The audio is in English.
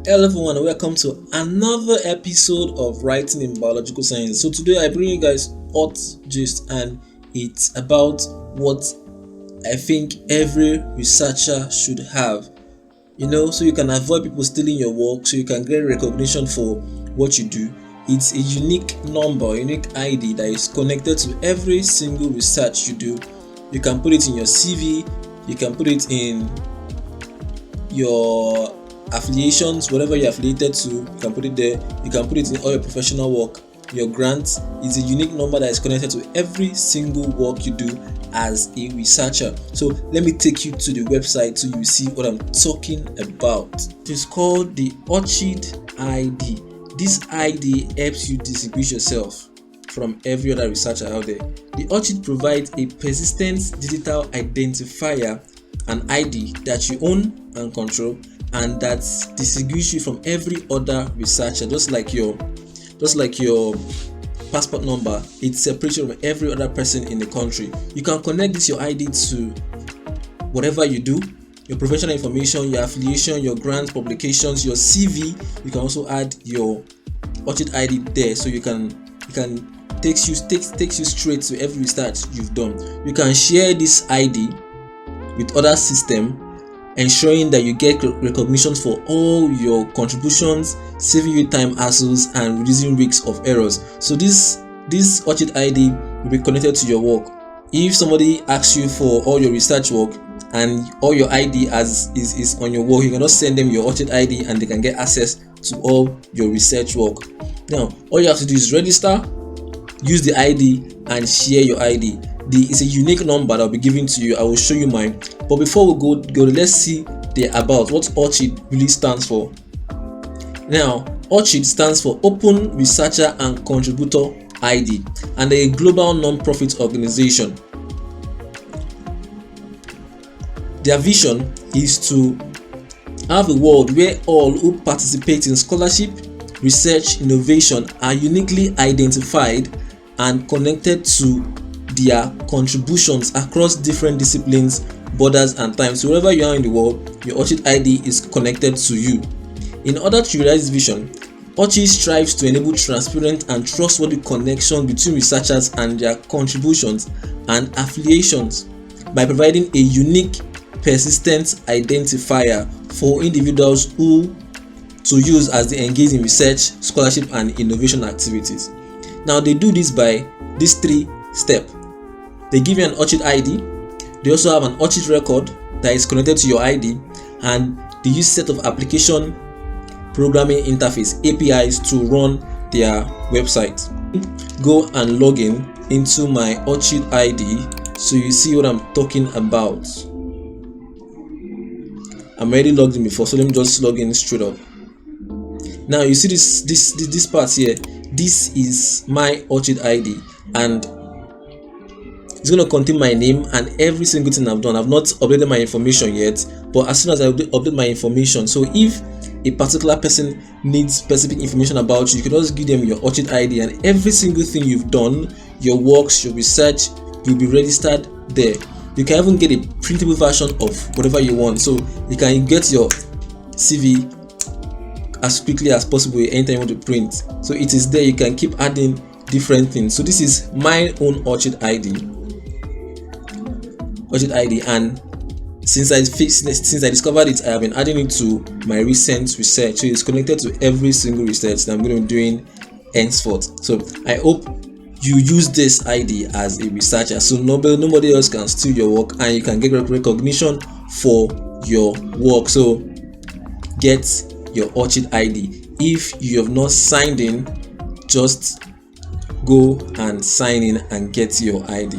Hello everyone and welcome to another episode of Writing in Biological Science. So today I bring you guys hot gist, and it's about what I think every researcher should have. So you can avoid people stealing your work, so you can get recognition for what you do. It's a unique number, unique ID that is connected to every single research you do. You can put it in your CV, you can put it in your affiliations, whatever you're affiliated to, you can put it there. You can put it in all your professional work. Your grants is a unique number that is connected to every single work you do as a researcher. So let me take you to the website so you see what I'm talking about. It's called the Orcid ID. This ID helps you distinguish yourself from every other researcher out there. The Orcid provides a persistent digital identifier, an ID that you own and control, and that distinguishes you from every other researcher. Just like your passport number, it separates you from every other person in the country. You can connect this your ID to whatever you do, your professional information, your affiliation, your grants, publications, your CV. You can also add your Orcid ID there, so you can takes you straight to every research you've done. You can share this ID with other systems, ensuring that you get recognition for all your contributions, saving you time hassles and reducing risks of errors. So this Orcid ID will be connected to your work. If somebody asks you for all your research work and all your ID is on your work, you can just send them your Orcid ID and they can get access to all your research work. Now, all you have to do is register, use the ID and share your ID. It's a unique number that will be given to you. I will show you mine. But before we go, let's see what Orcid really stands for. Now, Orcid stands for Open Researcher and Contributor ID, and they're a global non-profit organization. Their vision is to have a world where all who participate in scholarship, research, innovation are uniquely identified and connected to their contributions across different disciplines, borders and times. So wherever you are in the world, your Orcid ID is connected to you. In order to realize this vision, Orcid strives to enable transparent and trustworthy connection between researchers and their contributions and affiliations by providing a unique, persistent identifier for individuals who to use as they engage in research, scholarship and innovation activities. Now they do this by these three steps. They give you an Orcid ID. They also have an Orcid record that is connected to your ID, and they use set of application programming interface APIs to run their website. Go and log in into my Orcid ID so you see what I'm talking about. I'm already logged in before, so let me just log in straight up. Now you see this part here. This is my Orcid ID, and it's going to contain my name and every single thing I've done. I've not updated my information yet, but as soon as I update my information, so if a particular person needs specific information about you, you can just give them your Orcid ID, and every single thing you've done, your works, your research, will be registered there. You can even get a printable version of whatever you want, so you can get your CV as quickly as possible anytime you want to print. So it is there. You can keep adding different things. So this is my own Orcid ID, and since I discovered it, I have been adding it to my recent research. So it's connected to every single research that I'm going to be doing henceforth. So I hope you use this ID as a researcher, so nobody else can steal your work and you can get recognition for your work. So get your Orcid ID. If you have not signed in, just go and sign in and get your ID.